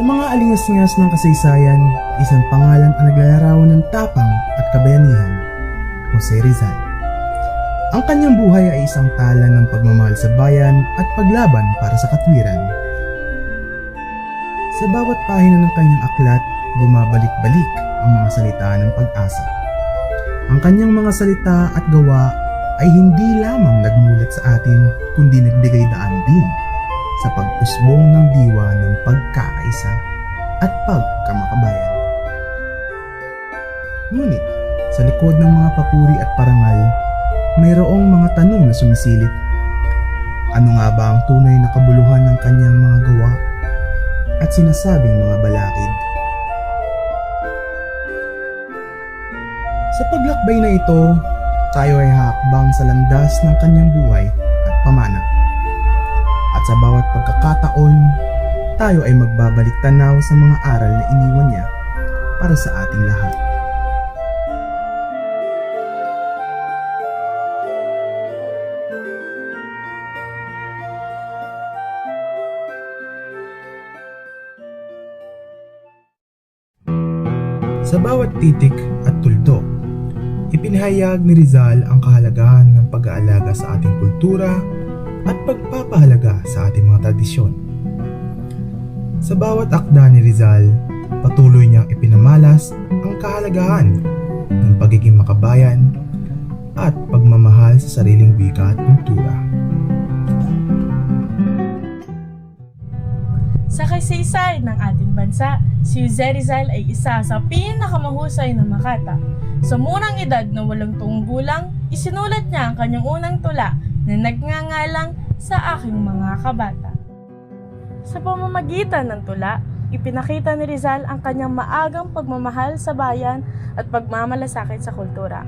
Sa mga alingas-ngas ng kasaysayan, isang pangalan ang naglalarawan ng tapang at kabayanihan, Jose Rizal. Ang kanyang buhay ay isang tala ng pagmamahal sa bayan at paglaban para sa katwiran. Sa bawat pahina ng kanyang aklat, bumabalik-balik ang mga salita ng pag-asa. Ang kanyang mga salita at gawa ay hindi lamang nagmulat sa atin, kundi nagbigay daan din sa pag-usbong ng diwa ng pagkakaisa at pagkamakabayan. Ngunit, sa likod ng mga papuri at parangal, mayroong mga tanong na sumisilip. Ano nga ba ang tunay na kabuluhan ng kanyang mga gawa at sinasabing mga balakid? Sa paglakbay na ito, tayo ay hakbang sa landas ng kanyang buhay at pamana. At sa bawat pagkakataon, tayo ay magbabalik tanaw sa mga aral na iniwan niya para sa ating lahat. Sa bawat titik at tuldok, ipinahayag ni Rizal ang kahalagahan ng pag-aalaga sa ating kultura at pagpapahalaga sa ating mga tradisyon. Sa bawat akda ni Rizal, patuloy niyang ipinamalas ang kahalagahan ng pagiging makabayan at pagmamahal sa sariling wika at kultura. Sa kasaysayan ng ating bansa, si Jose Rizal ay isa sa pinakamahusay na makata. Sa murang edad na 80 gulang, isinulat niya ang kanyang unang tula na nagngangalang Sa Aking Mga Kabata. Sa pamamagitan ng tula, ipinakita ni Rizal ang kanyang maagang pagmamahal sa bayan at pagmamalasakit sa kultura.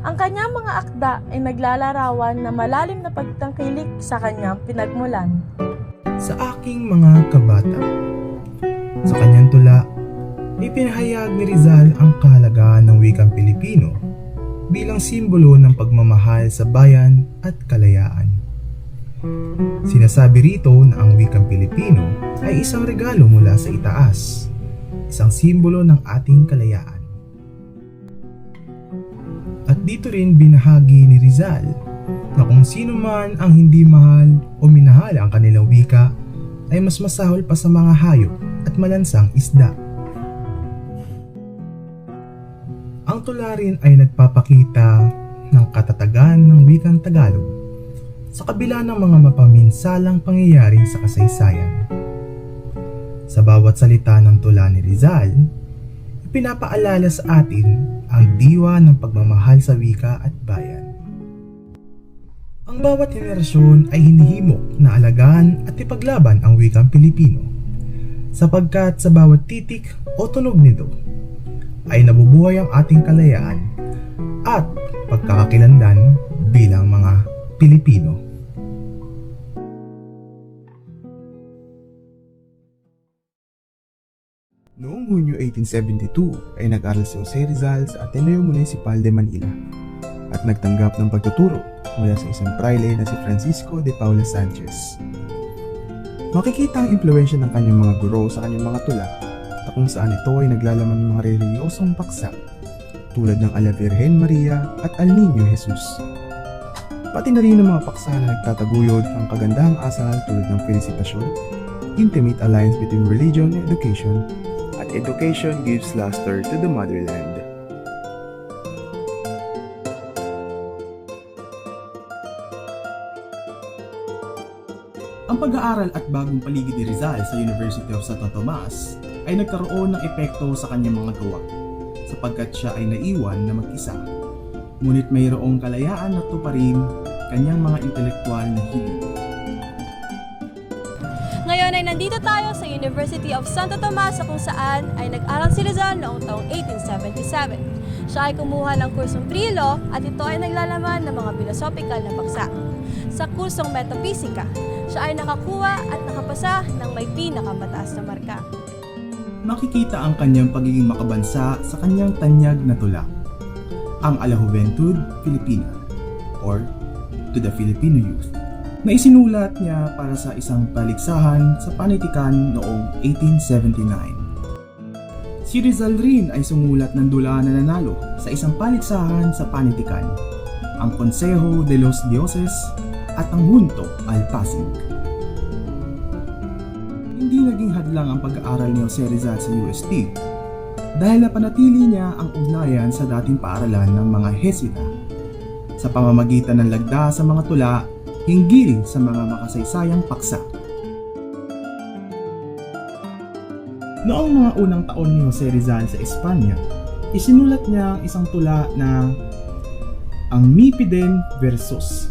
Ang kanyang mga akda ay naglalarawan na malalim na pagtangkilik sa kanyang pinagmulan. Sa Aking Mga Kabata. Sa kanyang tula, ipinahayag ni Rizal ang kahalagahan ng wikang Pilipino bilang simbolo ng pagmamahal sa bayan at kalayaan. Sinasabi rito na ang wikang Pilipino ay isang regalo mula sa itaas, isang simbolo ng ating kalayaan. At dito rin binahagi ni Rizal na kung sino man ang hindi mahal o minahal ang kanilang wika ay mas masahol pa sa mga hayop at malansang isda. Ang tula rin ay nagpapakita ng katatagan ng wikang Tagalog sa kabila ng mga mapaminsalang pangyayari sa kasaysayan. Sa bawat salita ng tula ni Rizal, ipinapaalala sa atin ang diwa ng pagmamahal sa wika at bayan. Ang bawat henerasyon ay hinihimok na alagaan at ipaglaban ang wikang Pilipino, sapagkat sa bawat titik o tunog nito ay nabubuhay ang ating kalayaan at pagkakakilanlan bilang mga Pilipino. Noong Hunyo 1872 ay nag-aral si Jose Rizal sa Ateneo Municipal de Manila at nagtanggap ng pagtuturo mula sa isang praile na si Francisco de Paula Sanchez. Makikita ang impluwensya ng kanyang mga guro sa kanyang mga tula na kung saan ito ay naglalaman ng mga reliyosong paksa tulad ng Ala Virgen Maria at Al Niño Jesus. Pati na rin ang mga paksa na nagtataguyod ang kagandahang asal tulad ng Felicitación, Intimate Alliance between Religion and Education, at Education gives luster to the motherland. Ang pag-aaral at bagong paligid ni Rizal sa University of Santo Tomas ay nagkaroon ng epekto sa kanyang mga gawa sapagkat siya ay naiwan na mag-isa. Ngunit mayroong kalayaan na tuparin kanyang mga intelektual na hilig. Ngayon ay nandito tayo sa University of Santo Tomas kung saan ay nag-aral si Rizal noong taong 1877. Siya ay kumuha ng kursong pre-law at ito ay naglalaman ng mga philosophical na paksa. Sa kursong metaphisika, siya ay nakakuha at nakapasa ng may pinakamataas na marka. Makikita ang kanyang pagiging makabansa sa kanyang tanyag na tula, ang A la Juventud Filipina or To the Filipino Youth, na isinulat niya para sa isang paligsahan sa panitikan noong 1879. Si Rizal rin ay sumulat ng dula na nanalo sa isang paligsahan sa panitikan, ang Consejo de los Dioses at ang Junto al Pasig. Hindi naging hadlang ang pag-aaral ni Jose Rizal sa UST dahil napanatili niya ang ugnayan sa dating paaralan ng mga Hesita sa pamamagitan ng lagda sa mga tula hinggil sa mga makasaysayang paksa. Noong mga unang taon ni Jose Rizal sa Espanya, isinulat niya ang isang tula na ang Mipiden Versos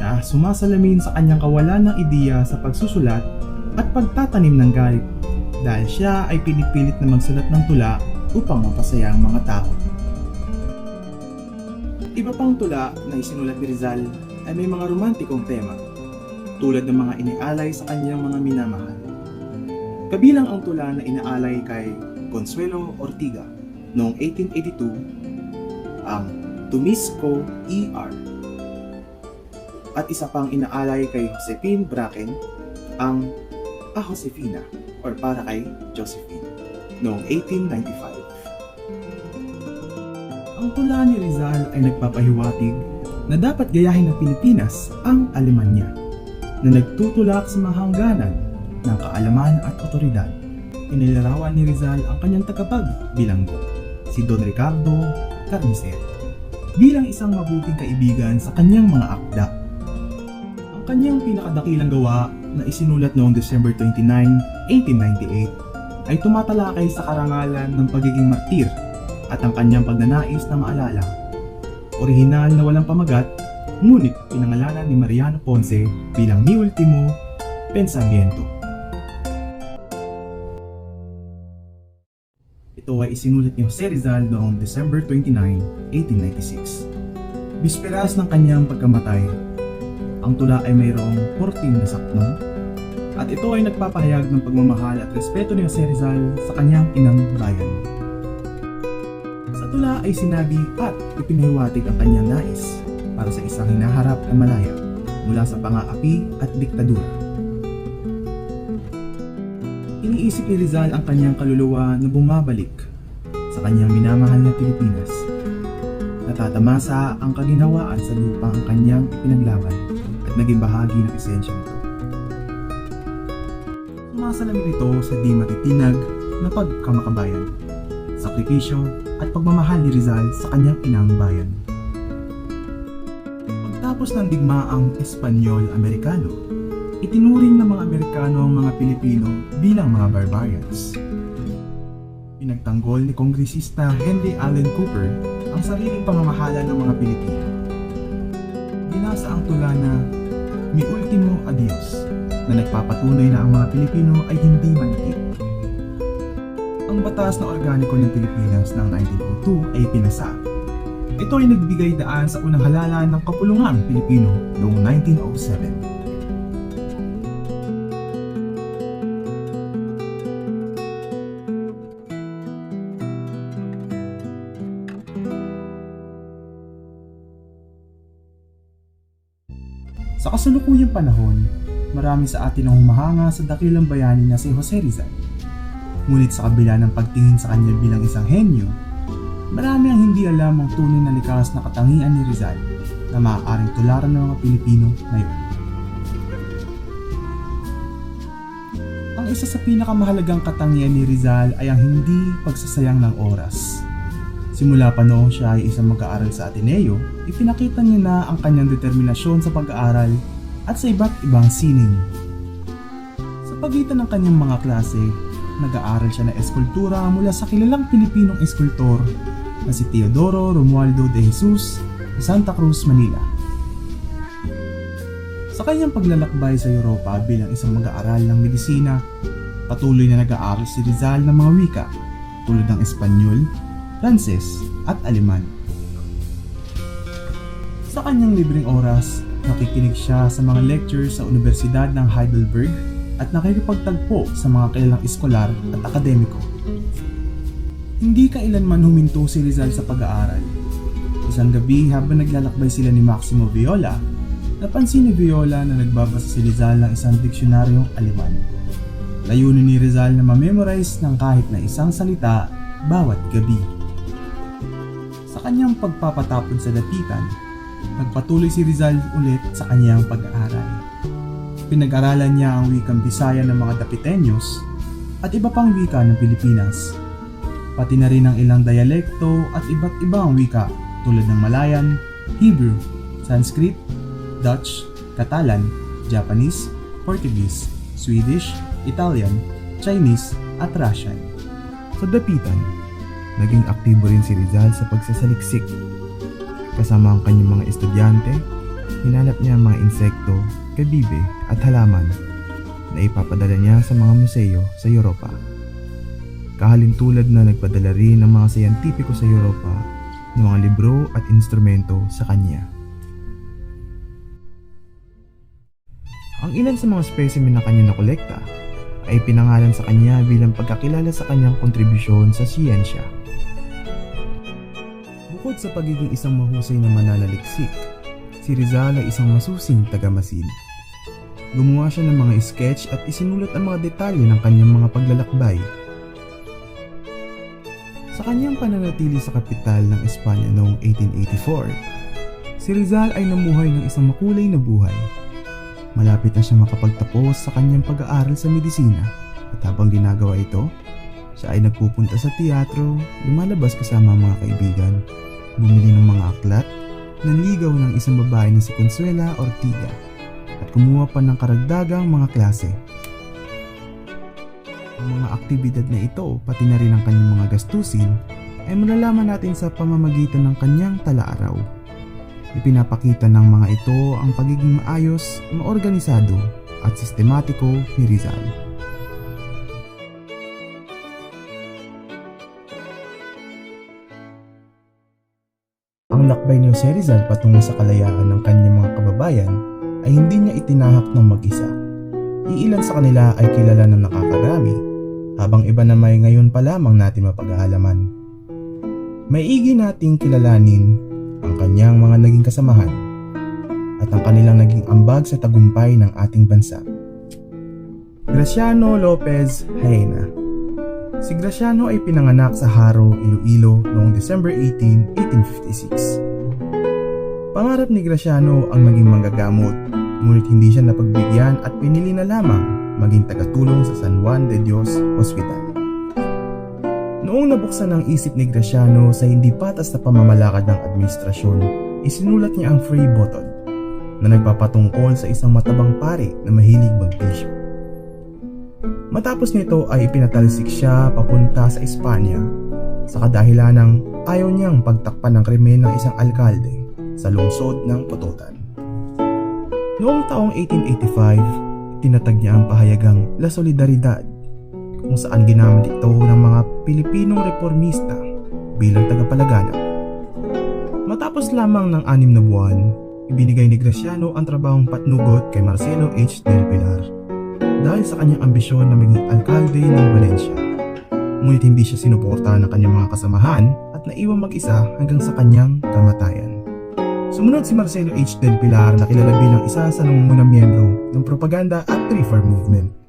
na sumasalamin sa kanyang kawalan ng ideya sa pagsusulat at pagtatanim ng galit dahil siya ay pinipilit na magsulat ng tula upang mapasaya ang mga tao. Iba pang tula na isinulat ni Rizal ay may mga romantikong tema tulad ng mga inialay sa kanyang mga minamahal. Kabilang ang tula na inaalay kay Consuelo Ortiga noong 1882, ang Tumisco E.R. At isa pang inaalay kay Josefine Bracken, ang A Josefina or para kay Josephine noong 1895. Ang tula ni Rizal ay nagpapahiwatig na dapat gayahin ng Pilipinas ang Alemanya na nagtutulak sa mga hangganan ng kaalaman at otoridad. Inilarawan ni Rizal ang kanyang tagapagbilanggo, si Don Ricardo Carnicer, bilang isang mabuting kaibigan sa kanyang mga akda. Ang kanyang pinakadakilang gawa na isinulat noong December 29, 1898 ay tumatalakay sa karangalan ng pagiging martir at ang kanyang pagnanais na maalala. Orihinal na walang pamagat, ngunit pinangalanan ni Mariano Ponce bilang Mi Ultimo Pensamiento. Ito ay isinulat ni Jose Rizal noong December 29, 1896. Bisperas ng kanyang pagkamatay, ang tula ay mayroong 14 na saknong at ito ay nagpapahayag ng pagmamahal at respeto ni Jose Rizal sa kanyang inang bayan. Sa tula ay sinabi at ipinahiwatig ang kanyang nais para sa isang hinaharap na malaya mula sa pang-aapi at diktadura. Iniisip ni Rizal ang kanyang kaluluwa na bumabalik sa kanyang minamahal na Pilipinas. Natatamasa ang kaginhawaan sa lupa ang kanyang ipinaglaban at naging bahagi ng esensya nito. Sumasalamin ito sa di matitinag na pagkamakabayan, sakripisyo at pagmamahal ni Rizal sa kanyang inang bayan. Pagtapos ng digmaang Espanyol-Amerikano, itinuring ng mga Amerikano ang mga Pilipino bilang mga barbarians. Pinagtanggol ni Kongresista Henry Allen Cooper ang sariling pamamahala ng mga Pilipino. Binasa ang tula na Mi Ultimo Adios na nagpapatunay na ang mga Pilipino ay hindi manakit. Ang batas na organiko ng Pilipinas ng 1902 ay pinasa. Ito ay nagbigay daan sa unang halalan ng kapulungang Pilipino noong 1907. Sa kasalukuyang panahon, marami sa atin ang humahanga sa dakilang bayani na si Jose Rizal. Ngunit sa kabila ng pagtingin sa kanya bilang isang henyo, marami ang hindi alam ang tunay na likas na katangian ni Rizal na maaaring tularan ng mga Pilipino ngayon. Ang isa sa pinakamahalagang katangian ni Rizal ay ang hindi pagsasayang ng oras. Simula pa noong siya ay isang mag-aaral sa Ateneo, ipinakita niya na ang kanyang determinasyon sa pag-aaral at sa iba't ibang sining. Sa pagitan ng kanyang mga klase, nag-aaral siya ng eskultura mula sa kilalang Pilipinong eskultor na si Teodoro Romualdo de Jesus sa Santa Cruz, Manila. Sa kanyang paglalakbay sa Europa bilang isang mag-aaral ng medisina, patuloy na nag-aaral si Rizal ng mga wika tulad ng Espanyol, Pranses at Aleman. Sa kanyang libreng oras, nakikinig siya sa mga lectures sa Universidad ng Heidelberg at nakikipagtagpo sa mga kilalang eskolar at akademiko. Hindi kailanman huminto si Rizal sa pag-aaral. Isang gabi habang naglalakbay sila ni Maximo Viola, Napansin ni Viola na nagbabasa si Rizal ng isang diksyonaryong Aleman. Layunin ni Rizal na ma-memorize ng kahit na isang salita bawat gabi. Sa kanyang pagpapatapon sa dapitan, nagpatuloy si Rizal ulit sa kanyang pag-aaral. Pinag-aralan niya ang wikang Bisaya ng mga Dapiteños at iba pang wika ng Pilipinas, pati na rin ang ilang dialekto at iba't ibang wika tulad ng Malayan, Hebrew, Sanskrit, Dutch, Catalan, Japanese, Portuguese, Swedish, Italian, Chinese at Russian. Sa dapitan, naging aktibo rin si Rizal sa pagsasaliksik. Kasama ang kanyang mga estudyante, hinanap niya ang mga insekto, kabibe at halaman na ipapadala niya sa mga museo sa Europa. Kahalintulad na nagpadala rin ng mga siyentipiko sa Europa ng mga libro at instrumento sa kanya. Ang ilan sa mga specimen na kanya nakolekta ay pinangalan sa kanya bilang pagkakilala sa kanyang kontribusyon sa siyensya. Bukod sa pagiging isang mahusay na mananaliksik, si Rizal ay isang masusing tagamasid. Gumawa siya ng mga sketch at isinulat ang mga detalye ng kanyang mga paglalakbay. Sa kanyang pananatili sa kapital ng Espanya noong 1884, si Rizal ay namuhay ng isang makulay na buhay. Malapit na siya makapagtapos sa kanyang pag-aaral sa medisina at habang ginagawa ito, siya ay nagpupunta sa teatro, lumalabas kasama ang mga kaibigan, bumili ng mga aklat, nanligaw ng isang babae na si Consuela Ortiga at kumuha pa ng karagdagang mga klase. Ang mga aktibidad na ito, pati na rin ang kanyang mga gastusin, ay malalaman natin sa pamamagitan ng kanyang tala-araw. Ipinapakita ng mga ito ang pagiging maayos, maorganisado at sistematiko ni Rizal. Ang lakbay ni Jose Rizal patungo sa kalayaan ng kanyang mga kababayan ay hindi niya itinahak ng mag-isa. Iilan sa kanila ay kilala ng nakakarami, habang iba na may ngayon pa lamang natin mapag-aalaman. Maigi nating kilalanin ang kanyang mga naging kasamahan at ang kanilang naging ambag sa tagumpay ng ating bansa. Graciano Lopez Jaena. Si Graciano ay pinanganak sa Haro, Iloilo noong December 18, 1856. Pangarap ni Graciano ang maging manggagamot, ngunit hindi siya napagbigyan at pinili na lamang maging tagatulong sa San Juan de Dios Hospital. Noong nabuksan ang isip ni Graciano sa hindi patas na pamamalakad ng administrasyon, isinulat niya ang free button na nagpapatungkol sa isang matabang pari na mahilig magbisyo. Matapos nito ay ipinatalsik siya papunta sa Espanya sa kadahilan ng ayaw niyang pagtakpan ng krimen ng isang alkalde sa lungsod ng Pototan. Noong taong 1885, tinatag niya ang pahayagang La Solidaridad, kung saan ginamit ito ng mga Pilipinong reformista bilang tagapalaganap. Matapos lamang ng 6 na buwan, ibinigay ni Graciano ang trabahong patnugot kay Marcelo H. del Pilar dahil sa kanyang ambisyon na maging alkalde ng Valencia. Ngunit hindi siya sinuportahan ng kanyang mga kasamahan at naiwang mag-isa hanggang sa kanyang kamatayan. Sumunod si Marcelo H. del Pilar na kilala bilang isa sa nangungunang miyembro ng propaganda at reform movement.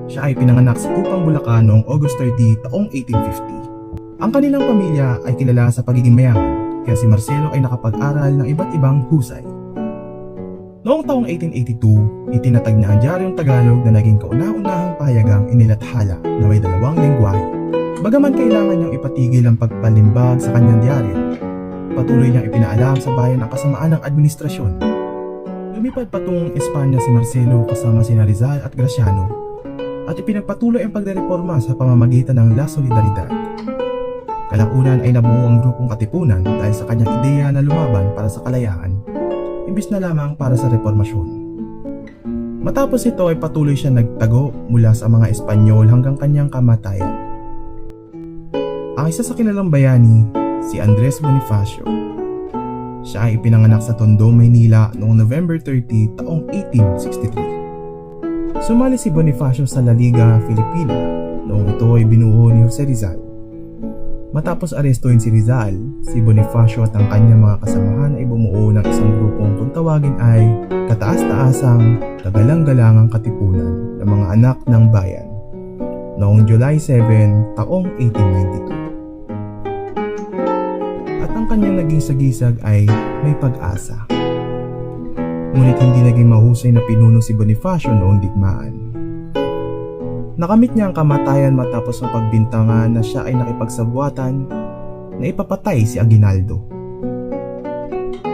Siya ay pinanganak sa Kupang, Bulacan noong August 30 taong 1850. Ang kanilang pamilya ay kilala sa pagiging mayaman, kaya si Marcelo ay nakapag-aral ng iba't ibang husay. Noong taong 1882, itinatag na ang Diaryong Tagalog na naging kauna-unahang pahayagang inilathala na may 2 lengguwahe. Bagaman kailangan niyang ipatigil ang pagpalimbag sa kanyang diaryo, patuloy niyang ipinaalam sa bayan ang kasamaan ng administrasyon. Lumipad patungong Espanya si Marcelo kasama sina Rizal at Graciano at ipinagpatuloy ang pagrereforma sa pamamagitan ng La Solidaridad. Kalaunan ay nabuo ang grupong katipunan dahil sa kanyang ideya na lumaban para sa kalayaan, imbis na lamang para sa reformasyon. Matapos ito ay patuloy siya nagtago mula sa mga Espanyol hanggang kanyang kamatayan. Ang isa sa kilalang bayani, si Andres Bonifacio. Siya ay ipinanganak sa Tondo, Maynila noong November 30 taong 1863. Sumali si Bonifacio sa La Liga Filipina noong ito ay binuo ni Jose Rizal. Matapos arestuin si Rizal, si Bonifacio at ang kanyang mga kasamahan ay bumuo ng isang grupong kung tawagin ay Kataas-Taasang Kagalang-Galangang Katipunan ng mga anak ng bayan noong July 7, taong 1892. At ang kanyang naging sagisag ay may pag-asa. Ngunit hindi naging mahusay na pinuno si Bonifacio noong digmaan. Nakamit niya ang kamatayan matapos ang pagbintangan na siya ay nakipagsabuatan na ipapatay si Aguinaldo.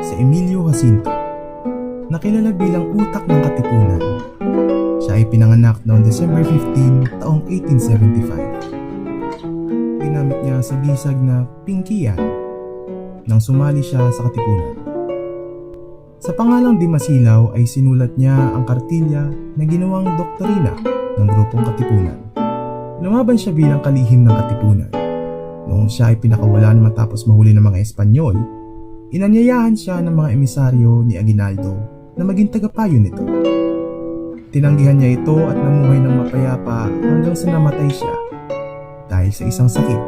Si Emilio Jacinto, nakilala bilang utak ng Katipunan. Siya ay pinanganak noong December 15, taong 1875. Ginamit niya sa gisag na Pingkian nang sumali siya sa Katipunan. Sa pangalang Di Masilaw ay sinulat niya ang kartilya na ginawang doktrina ng grupong Katipunan. Lumaban siya bilang kalihim ng Katipunan. Noong siya ay pinakawalan matapos mahuli ng mga Espanyol, inanyayahan siya ng mga emisaryo ni Aguinaldo na maging tagapayo nito. Tinanggihan niya ito at namuhay ng mapayapa hanggang sa namatay siya dahil sa isang sakit.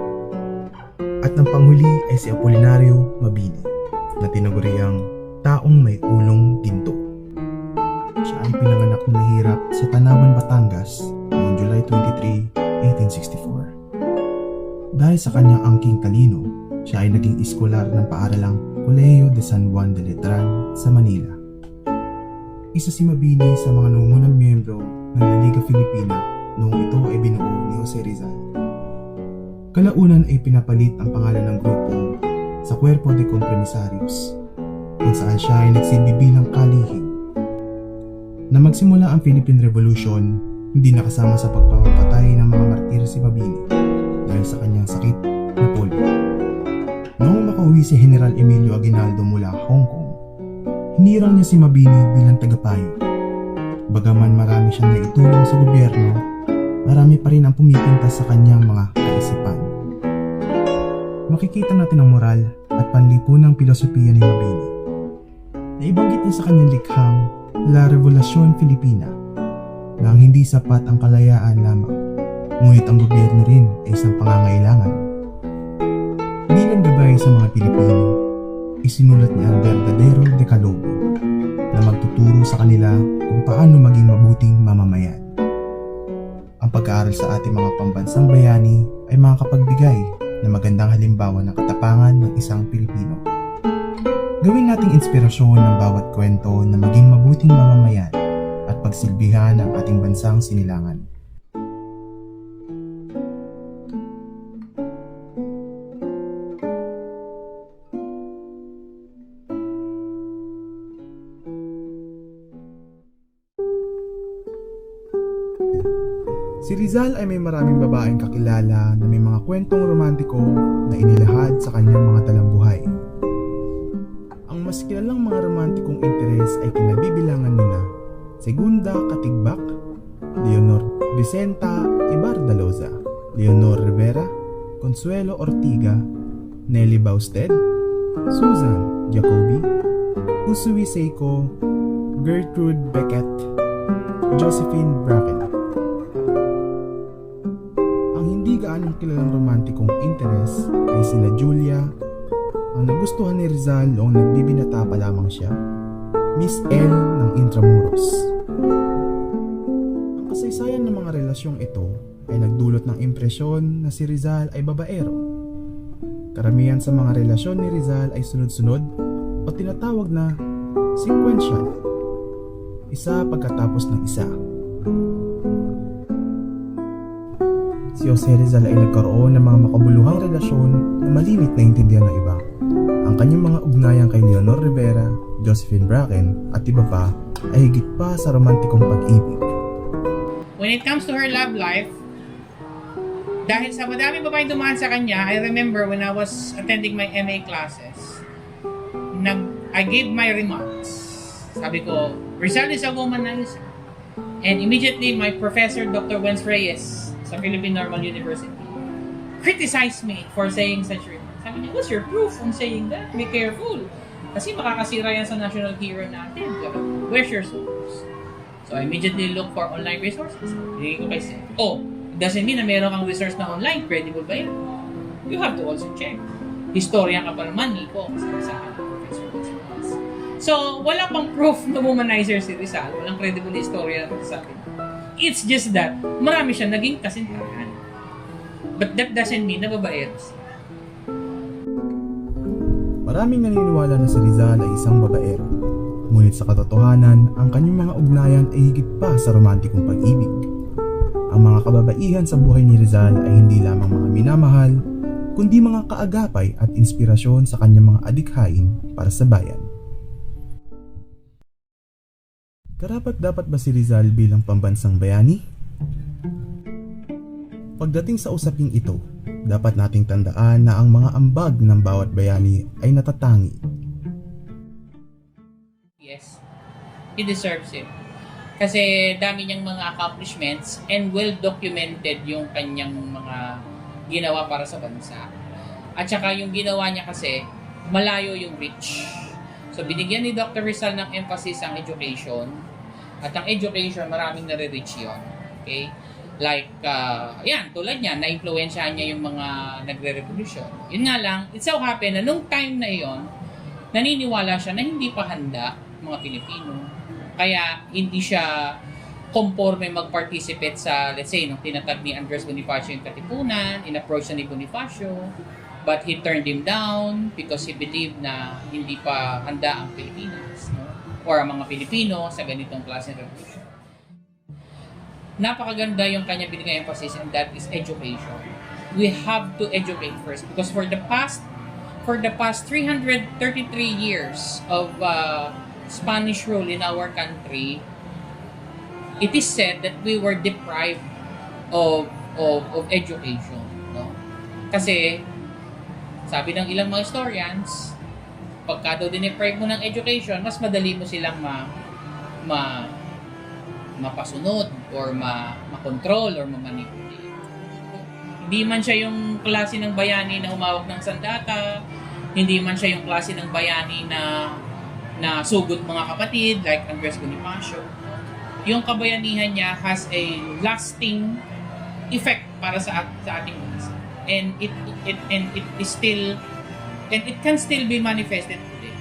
At ng panghuli ay si Apolinario Mabini na tinaguriang taong may ulong ginto. Siya ay pinanganak na mahirap sa Tanawan, Batangas noong July 23, 1864. Dahil sa kanyang angking talino, siya ay naging iskolar ng paaralang Colegio de San Juan de Letran sa Manila. Isa si Mabini sa mga nangungunang miyembro ng La Liga Filipina noong ito ay binuo ni Jose Rizal. Kalaunan ay pinapalit ang pangalan ng grupo sa Cuerpo de Compromisarios, kung saan siya ay nagsilbi bilang kalihim. Na magsimula ang Philippine Revolution, hindi nakasama sa pagpapatay ng mga martir si Mabini dahil sa kanyang sakit na polio. Noong makauwi si General Emilio Aguinaldo mula Hong Kong, hinirang niya si Mabini bilang tagapayo. Bagaman marami siyang naitulong sa gobyerno, marami pa rin ang pumipintas sa kanyang mga kaisipan. Makikita natin ang moral at panlipunang filosofiya ni Mabini. Naibanggit niya sa kanyang likhang La Revolución Filipina na ang hindi sapat ang kalayaan lamang, ngunit ang gobyerno rin ay isang pangangailangan. Bilang gabay sa mga Pilipino, isinulat niya ang Verdadero Decalogo na magtuturo sa kanila kung paano maging mabuting mamamayan. Ang pag-aaral sa ating mga pambansang bayani ay makakapagbigay ng magandang halimbawa ng katapangan ng isang Pilipino. Gawin nating inspirasyon ng bawat kwento na maging mabuting mamamayan at pagsilbihan ang ating bansang sinilangan. Si Rizal ay may maraming babaeng kakilala na may mga kwentong romantiko na inilahad sa kanyang mga talambuhay. Ang mas kilalang mga romantikong interes ay kinabibilangan nina Segunda Katigbak, Leonor Vicenta Ibardaloza, Leonor Rivera, Consuelo Ortiga, Nelly Bausted, Susan Jacobi, Usui Seiko, Gertrude Beckett, Josephine Bracken. Ang hindi gaanong kilalang romantikong interes ay sila Julia, ang nagustuhan ni Rizal noong nagbibinata pa lamang siya, Miss L ng Intramuros. Ang kasaysayan ng mga relasyong ito ay nagdulot ng impresyon na si Rizal ay babaero. Karamihan sa mga relasyon ni Rizal ay sunod-sunod o tinatawag na sequential, isa pagkatapos ng isa. Si Jose Rizal ay nagkaroon ng mga makabuluhang relasyon na malimit na intindihan ng iba. Ang kanyang mga ugnayan kay Leonor Rivera, Josephine Bracken at iba pa ay higit pa sa romantikong pag-ibig. When it comes to her love life, dahil sa madaming babaeng dumaan sa kanya, I remember when I was attending my MA classes, I gave my remarks. Sabi ko, Rizal is a womanizer. And immediately, my professor, Dr. Wenz Reyes, sa Philippine Normal University, criticized me for saying such remarks. Sabi niya, what's your proof on saying that? Be careful. Kasi makakasira yan sa national hero natin. Where's your source? So, I immediately look for online resources. Hindi ko kay Seth. Oh, doesn't mean na meron kang resource na online. Credible ba yan? you have to also check. Historian ka pa naman, Nico, sa akin, Professor Gonzales. So, wala pang proof na womanizer si Rizal. Walang credible historian sa akin. It's just that, marami siya naging kasintahan. But that doesn't mean na babaero siya. Maraming naniniwala na si Rizal ay isang babaero. Ngunit sa katotohanan, ang kanyang mga ugnayan ay higit pa sa romantikong pag-ibig. Ang mga kababaihan sa buhay ni Rizal ay hindi lamang mga minamahal, kundi mga kaagapay at inspirasyon sa kanyang mga adikhain para sa bayan. Karapat dapat ba si Rizal bilang pambansang bayani? Pagdating sa usaping ito, dapat nating tandaan na ang mga ambag ng bawat bayani ay natatangi. Yes, he deserves it. Kasi dami niyang mga accomplishments and well-documented yung kanyang mga ginawa para sa bansa. At saka yung ginawa niya kasi, malayo yung reach. So binigyan ni Dr. Rizal ng emphasis ang education. At ang education, maraming nare-reach yun. Okay? Like, tulad niya, na-influensyahan niya yung mga nagre-revolusyon. Yun nga lang, it so happen na nung time na iyon, naniniwala siya na hindi pa handa mga Pilipino. Kaya hindi siya conforme mag-participate sa, let's say, nung tinatag ni Andres Bonifacio yung Katipunan, in-approach na ni Bonifacio, but he turned him down because he believed na hindi pa handa ang Pilipinas, no? Or ang mga Pilipino sa ganitong klase ng revolution. Napakaganda yung kanya binigay emphasis, and that is education. We have to educate first because for the past 333 years of Spanish rule in our country, it is said that we were deprived of education, no? Kasi sabi ng ilang mga historians, pagka daw dineprive mo ng education, mas madali mo silang mapasunod or makontrol or mamanipulate. Hindi man siya yung klase ng bayani na umawak ng sandata, hindi man siya yung klase ng bayani na sugot mga kapatid like Andres Bonifacio. Yung kabayanihan niya has a lasting effect para sa ating bansa. And it can still be manifested today.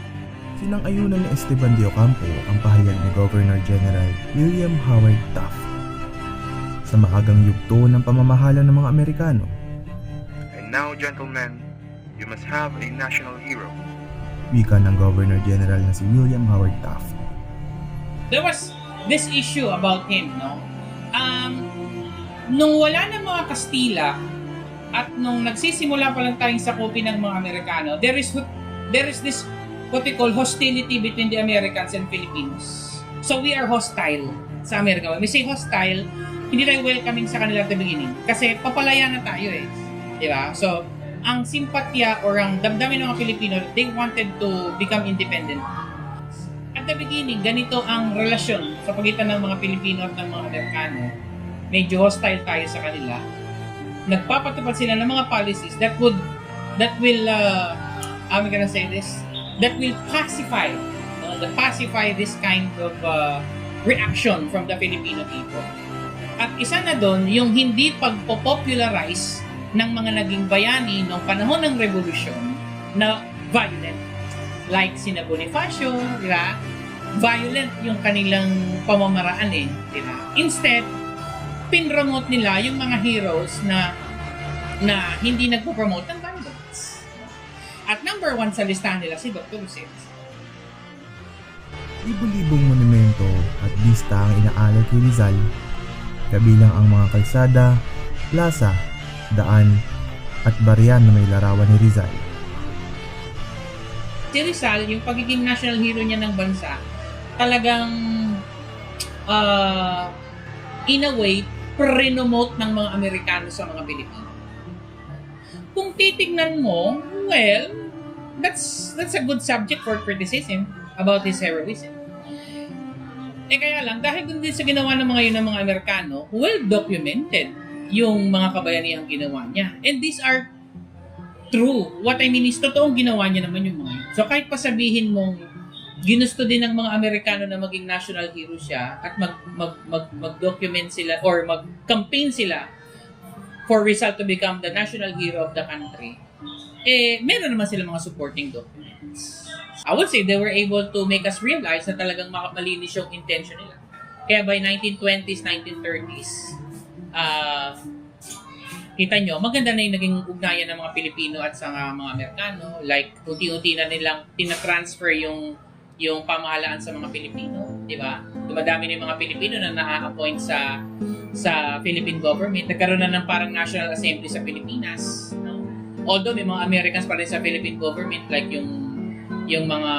Sinang-ayunan ni Esteban de Ocampo ang pahayag ni Governor General William Howard Taft sa maagang yugto ng pamamahala ng mga Amerikano. And now, gentlemen, you must have a national hero. Wika ng Governor General na si William Howard Taft. There was this issue about him, no? Nung wala ng mga Kastila at nung nagsisimula pa lang tayong sakupin ng mga Amerikano, there is this what we call hostility between the Americans and Filipinos. So we are hostile sa Amerika. When we say hostile, hindi tayo welcoming sa kanila at the beginning. Kasi papalaya na tayo eh. Di ba? So, ang simpatya or ang damdamin ng mga Pilipino, they wanted to become independent. At the beginning, ganito ang relasyon sa pagitan ng mga Pilipino at ng mga Amerikano. Medyo hostile tayo sa kanila. Nagpapatupad sila ng mga policies that will I'm gonna say this, that will pacify this kind of reaction from the Filipino people. At isa na doon, yung hindi pagpopularize ng mga naging bayani noong panahon ng revolusyon na violent. Like sina Bonifacio, di ba? Violent yung kanilang pamamaraan eh, di ba? Instead, pinromote nila yung mga heroes na hindi nagpo-promote ng violence. At number 1 sa listahan nila si Dr. Rizal. Libo-libong monumento at bista ang inaalay kay Rizal, kabilang ang mga kalsada, plaza, daan, at baryan na may larawan ni Rizal. Si Rizal, yung pagiging national hero niya ng bansa, talagang in a way, pre-promote ng mga Amerikano sa mga Pilipino. Kung titignan mo, well, that's a good subject for criticism about his heroism. Kaya lang, dahil dun din sa ginawa ng mga yun ng mga Amerikano, well documented yung mga kabayanihang ginawa niya. And these are true. What I mean is, totoong ginawa niya naman yung mga yun. So kahit pa sabihin mong ginusto din ng mga Amerikano na maging national hero siya at mag-document sila or mag-campaign sila for Rizal to become the national hero of the country, meron naman sila mga supporting documents. I would say they were able to make us realize na talagang malinis yung intention nila. Kaya by 1920s, 1930s, kita nyo, maganda na yung naging ugnayan ng mga Pilipino at sa mga Amerikano. Like, unti-unti na nilang tinatransfer yung pamahalaan sa mga Pilipino, di ba? Dumadami na yung mga Pilipino na na-appoint sa Philippine government. Nagkaroon na ng parang National Assembly sa Pilipinas. No? Although may mga Americans pa rin sa Philippine government, like yung mga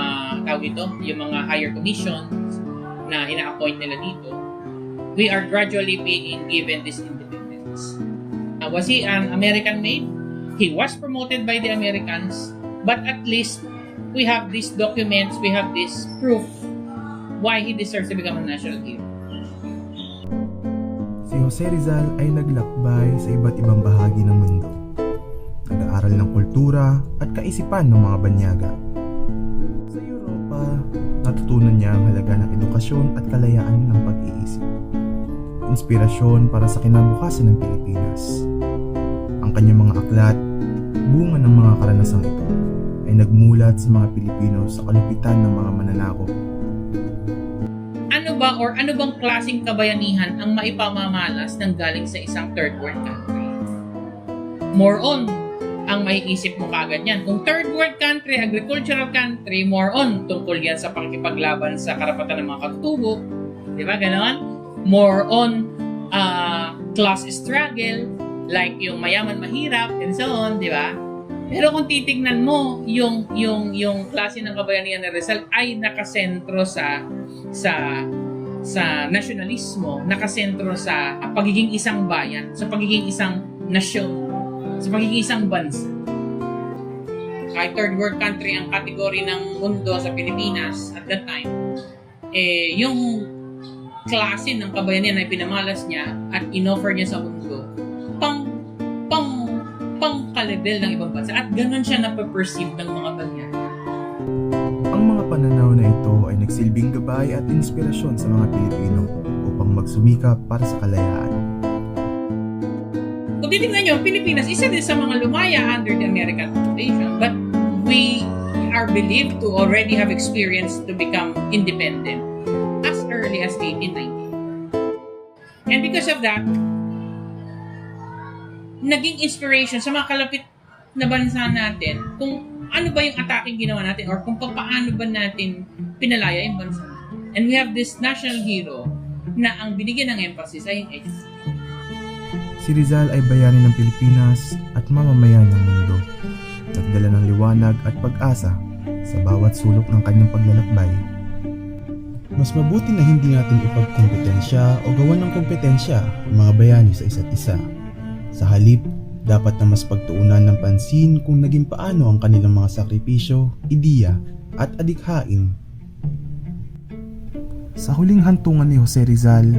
tawag ito, yung mga higher commissions na ina-appoint nila dito, we are gradually being given this independence. Was he an American made? He was promoted by the Americans, but at least we have these documents, we have this proof why he deserves to become a national hero. Si Jose Rizal ay naglakbay sa iba't ibang bahagi ng mundo. Nag-aaral ng kultura at kaisipan ng mga banyaga. Sa Europa, natutunan niya ang halaga ng edukasyon at kalayaan ng pag-iisip. Inspirasyon para sa kinabukasan ng Pilipinas. Ang kanyang mga aklat, bunga ng mga karanasang ito, ay nagmulat sa mga Pilipino sa kalupitan ng mga mananakop. Ano bang klaseng kabayanihan ang maipamamalas ng galing sa isang third world country? More on ang maiisip mo kagad yan. Kung third world country, agricultural country, more on tungkol yan sa pakikipaglaban sa karapatan ng mga katutubo. Di ba? Ganon? More on class struggle, like yung mayaman mahirap, and so on, di ba? Pero kung titignan mo, yung klase ng kabayanihan ng Rizal ay nakasentro sa nasyonalismo, nakasentro sa pagiging isang bayan, sa pagiging isang nasyon, sa pagiging isang bansa. Kahit third world country ang kategory ng mundo sa Pilipinas at that time, yung klase ng kabayanihan na pinamalas niya at inoffer niya sa mundo, pang-kalebel ng ibang bansa. At ganun siya napaperceive ng mga banyaga. Ang mga pananaw na ito ay nagsilbing gabay at inspirasyon sa mga Pilipino upang magsumikap para sa kalayaan. Kung titignan nyo, Pilipinas, isa din sa mga lumaya under the American occupation, but we are believed to already have experienced to become independent as early as 1890. And because of that, naging inspiration sa mga kalapit na bansa natin kung ano ba yung attacking ginawa natin or kung paano ba natin pinalaya yung bansa. And we have this national hero na ang binigyan ng emphasis ay Si Rizal ay bayani ng Pilipinas at mamamayan ng mundo. Nagdala ng liwanag at pag-asa sa bawat sulok ng kanyang paglalakbay. Mas mabuti na hindi natin ipagkompetensya o gawan ng kompetensya ang mga bayani sa isa't isa. Sa halip, dapat na mas pagtuunan ng pansin kung naging paano ang kanilang mga sakripisyo, ideya at adikhain. Sa huling hantungan ni Jose Rizal,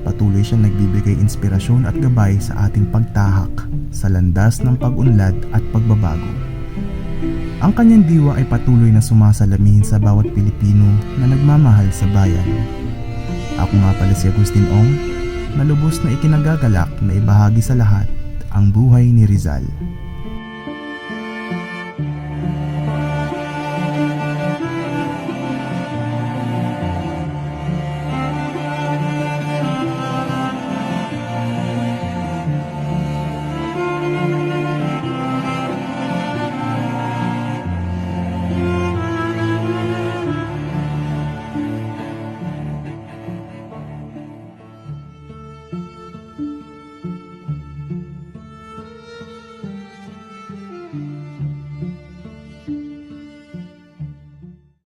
patuloy siyang nagbibigay inspirasyon at gabay sa ating pagtahak sa landas ng pag-unlad at pagbabago. Ang kanyang diwa ay patuloy na sumasalamin sa bawat Pilipino na nagmamahal sa bayan. Ako nga pala si Agustin Ong, na lubos na ikinagagalak na ibahagi sa lahat ang buhay ni Rizal.